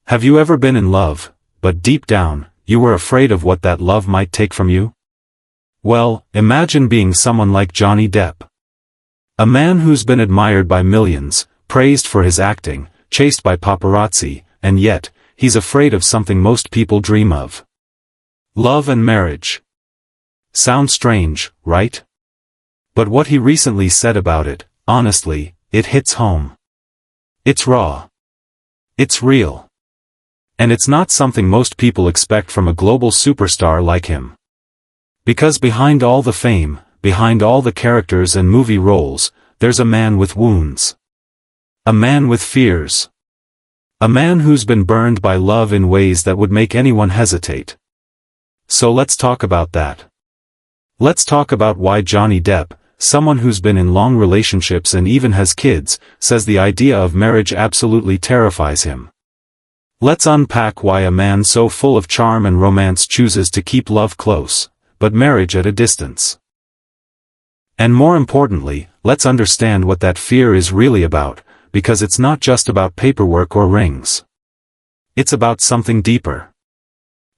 Have you ever been in love, but deep down, you were afraid of what that love might take from you? Well, imagine being someone like Johnny Depp. A man who's been admired by millions, praised for his acting, chased by paparazzi, and yet, he's afraid of something most people dream of. Love and marriage. Sounds strange, right? But what he recently said about it, honestly, it hits home. It's raw. It's real. And it's not something most people expect from a global superstar like him. Because behind all the fame, behind all the characters and movie roles, there's a man with wounds. A man with fears. A man who's been burned by love in ways that would make anyone hesitate. So let's talk about that. Let's talk about why Johnny Depp, someone who's been in long relationships and even has kids, says the idea of marriage absolutely terrifies him. Let's unpack why a man so full of charm and romance chooses to keep love close, but marriage at a distance. And more importantly, let's understand what that fear is really about, because it's not just about paperwork or rings. It's about something deeper.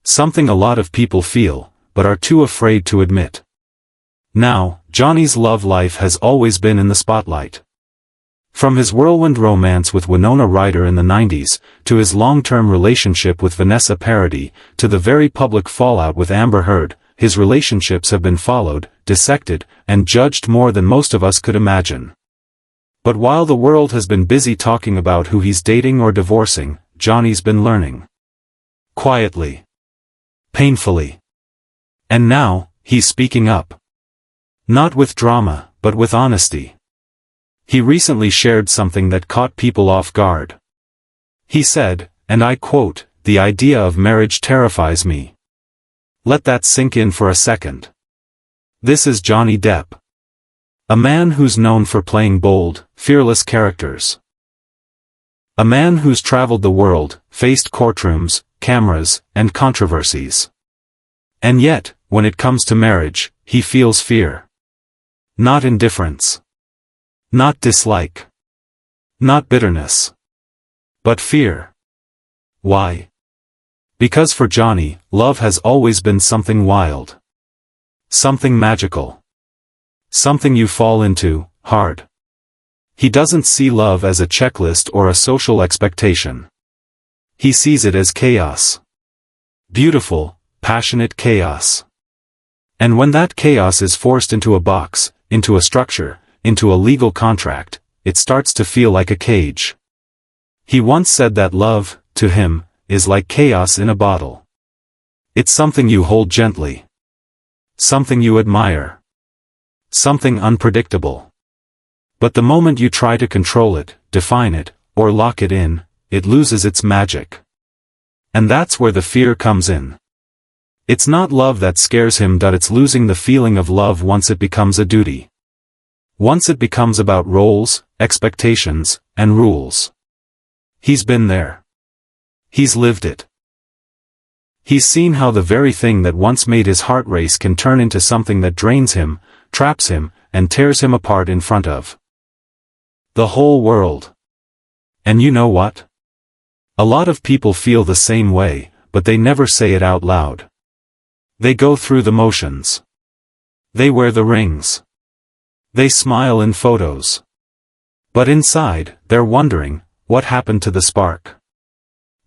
Something a lot of people feel, but are too afraid to admit. Now, Johnny's love life has always been in the spotlight. From his whirlwind romance with Winona Ryder in the 90s, to his long-term relationship with Vanessa Paradis, to the very public fallout with Amber Heard, his relationships have been followed, dissected, and judged more than most of us could imagine. But while the world has been busy talking about who he's dating or divorcing, Johnny's been learning. Quietly. Painfully. And now, he's speaking up. Not with drama, but with honesty. He recently shared something that caught people off guard. He said, and I quote, "The idea of marriage terrifies me." Let that sink in for a second. This is Johnny Depp. A man who's known for playing bold, fearless characters. A man who's traveled the world, faced courtrooms, cameras, and controversies. And yet, when it comes to marriage, he feels fear. Not indifference. Not dislike. Not bitterness. But fear. Why? Because for Johnny, love has always been something wild. Something magical. Something you fall into, hard. He doesn't see love as a checklist or a social expectation. He sees it as chaos. Beautiful, passionate chaos. And when that chaos is forced into a box, into a structure, into a legal contract, it starts to feel like a cage. He once said that love, to him, is like chaos in a bottle. It's something you hold gently. Something you admire. Something unpredictable. But the moment you try to control it, define it, or lock it in, it loses its magic. And that's where the fear comes in. It's not love that scares him, but it's losing the feeling of love once it becomes a duty. Once it becomes about roles, expectations, and rules. He's been there. He's lived it. He's seen how the very thing that once made his heart race can turn into something that drains him, traps him, and tears him apart in front of the whole world. And you know what? A lot of people feel the same way, but they never say it out loud. They go through the motions. They wear the rings. They smile in photos. But inside, they're wondering, what happened to the spark?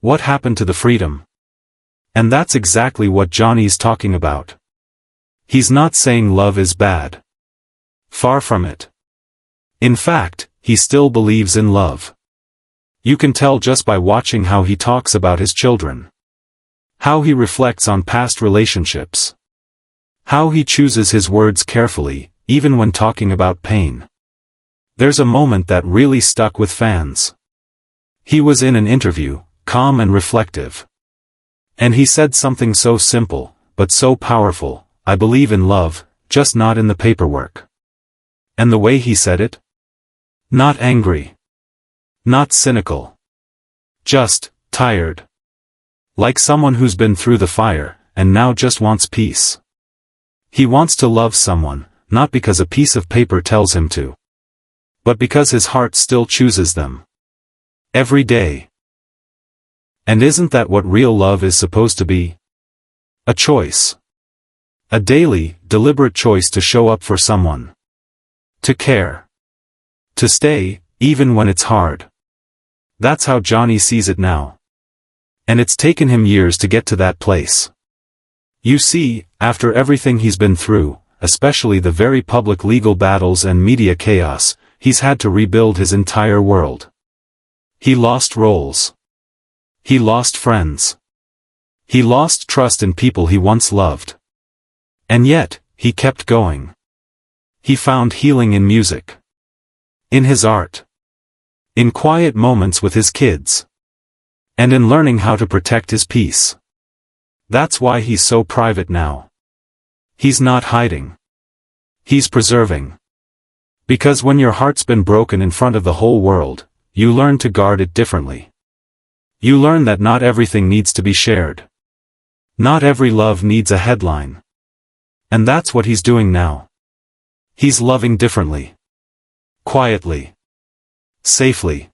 What happened to the freedom? And that's exactly what Johnny's talking about. He's not saying love is bad. Far from it. In fact, he still believes in love. You can tell just by watching how he talks about his children. How he reflects on past relationships. How he chooses his words carefully, even when talking about pain. There's a moment that really stuck with fans. He was in an interview, calm and reflective. And he said something so simple, but so powerful: "I believe in love, just not in the paperwork." And the way he said it? Not angry. Not cynical. Just tired. Like someone who's been through the fire, and now just wants peace. He wants to love someone, not because a piece of paper tells him to, but because his heart still chooses them. Every day. And isn't that what real love is supposed to be? A choice. A daily, deliberate choice to show up for someone. To care. To stay, even when it's hard. That's how Johnny sees it now. And it's taken him years to get to that place. You see, after everything he's been through, especially the very public legal battles and media chaos, he's had to rebuild his entire world. He lost roles. He lost friends. He lost trust in people he once loved. And yet, he kept going. He found healing in music. In his art. In quiet moments with his kids. And in learning how to protect his peace. That's why he's so private now. He's not hiding. He's preserving. Because when your heart's been broken in front of the whole world, you learn to guard it differently. You learn that not everything needs to be shared. Not every love needs a headline. And that's what he's doing now. He's loving differently. Quietly. Safely.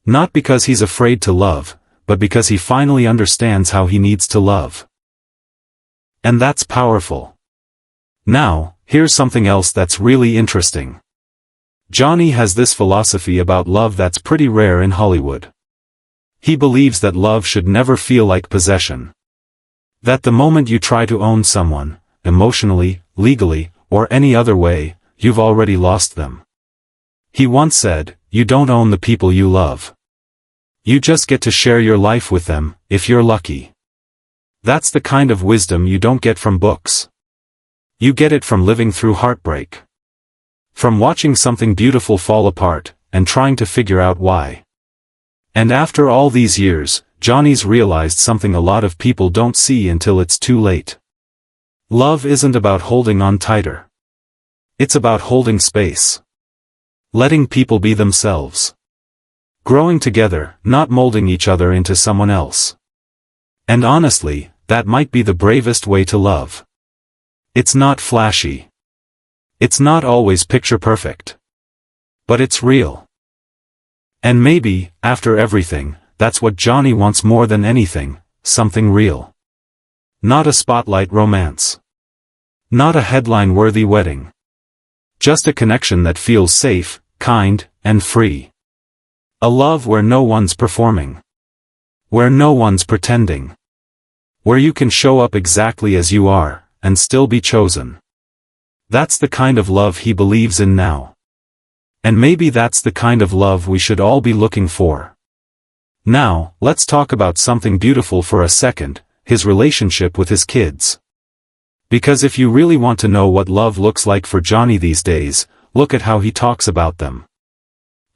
Not because he's afraid to love, but because he finally understands how he needs to love. And that's powerful. Now, here's something else that's really interesting. Johnny has this philosophy about love that's pretty rare in Hollywood. He believes that love should never feel like possession. That the moment you try to own someone, emotionally, legally, or any other way, you've already lost them. He once said, "You don't own the people you love. You just get to share your life with them, if you're lucky." That's the kind of wisdom you don't get from books. You get it from living through heartbreak. From watching something beautiful fall apart, and trying to figure out why. And after all these years, Johnny's realized something a lot of people don't see until it's too late. Love isn't about holding on tighter. It's about holding space. Letting people be themselves. Growing together, not molding each other into someone else. And honestly, that might be the bravest way to love. It's not flashy. It's not always picture perfect. But it's real. And maybe, after everything, that's what Johnny wants more than anything, something real. Not a spotlight romance. Not a headline-worthy wedding. Just a connection that feels safe, kind, and free. A love where no one's performing. Where no one's pretending. Where you can show up exactly as you are, and still be chosen. That's the kind of love he believes in now. And maybe that's the kind of love we should all be looking for. Now, let's talk about something beautiful for a second, his relationship with his kids. Because if you really want to know what love looks like for Johnny these days, look at how he talks about them.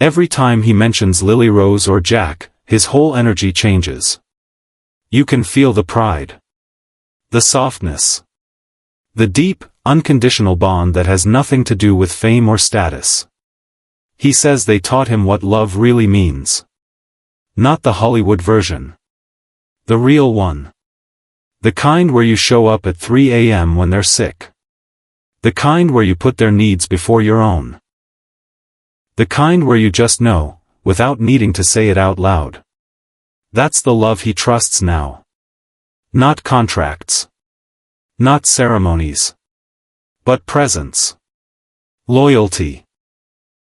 Every time he mentions Lily Rose or Jack, his whole energy changes. You can feel the pride. The softness. The deep, unconditional bond that has nothing to do with fame or status. He says they taught him what love really means. Not the Hollywood version. The real one. The kind where you show up at 3 a.m. when they're sick. The kind where you put their needs before your own. The kind where you just know, without needing to say it out loud. That's the love he trusts now. Not contracts. Not ceremonies. But presence. Loyalty.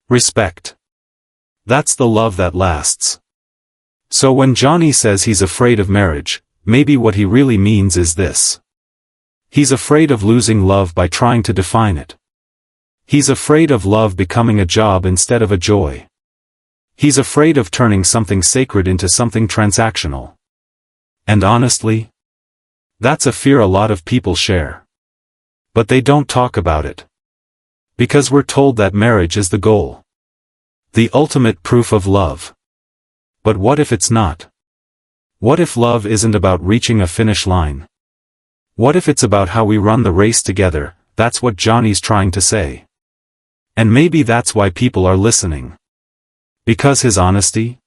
Respect. That's the love that lasts. So when Johnny says he's afraid of marriage, maybe what he really means is this. He's afraid of losing love by trying to define it. He's afraid of love becoming a job instead of a joy. He's afraid of turning something sacred into something transactional. And honestly, that's a fear a lot of people share. But they don't talk about it. Because we're told that marriage is the goal. The ultimate proof of love. But what if it's not? What if love isn't about reaching a finish line? What if it's about how we run the race together? That's what Johnny's trying to say. And maybe that's why people are listening. Because his honesty?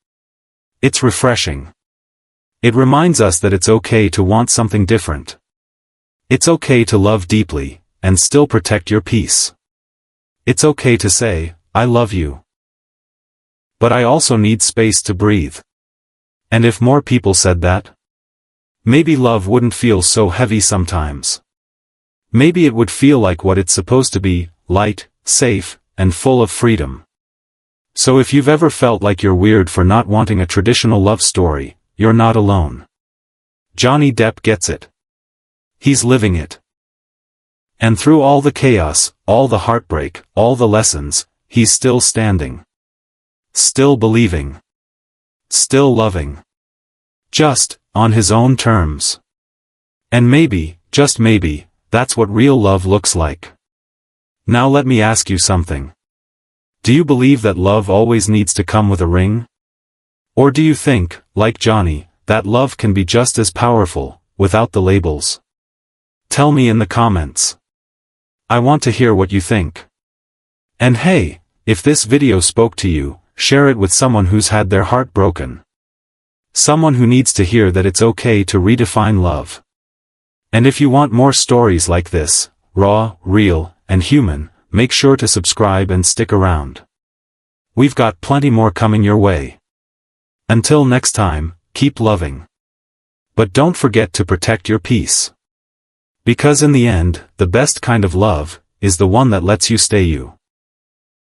It's refreshing. It reminds us that it's okay to want something different. It's okay to love deeply, and still protect your peace. It's okay to say, I love you. But I also need space to breathe. And if more people said that, maybe love wouldn't feel so heavy sometimes. Maybe it would feel like what it's supposed to be, light, safe, and full of freedom. So if you've ever felt like you're weird for not wanting a traditional love story, you're not alone. Johnny Depp gets it. He's living it. And through all the chaos, all the heartbreak, all the lessons, he's still standing. Still believing. Still loving. Just, on his own terms. And maybe, just maybe, that's what real love looks like. Now let me ask you something. Do you believe that love always needs to come with a ring? Or do you think, like Johnny, that love can be just as powerful, without the labels? Tell me in the comments. I want to hear what you think. And hey, if this video spoke to you, share it with someone who's had their heart broken. Someone who needs to hear that it's okay to redefine love. And if you want more stories like this, raw, real, and human, make sure to subscribe and stick around. We've got plenty more coming your way. Until next time, keep loving. But don't forget to protect your peace. Because in the end, the best kind of love is the one that lets you stay you.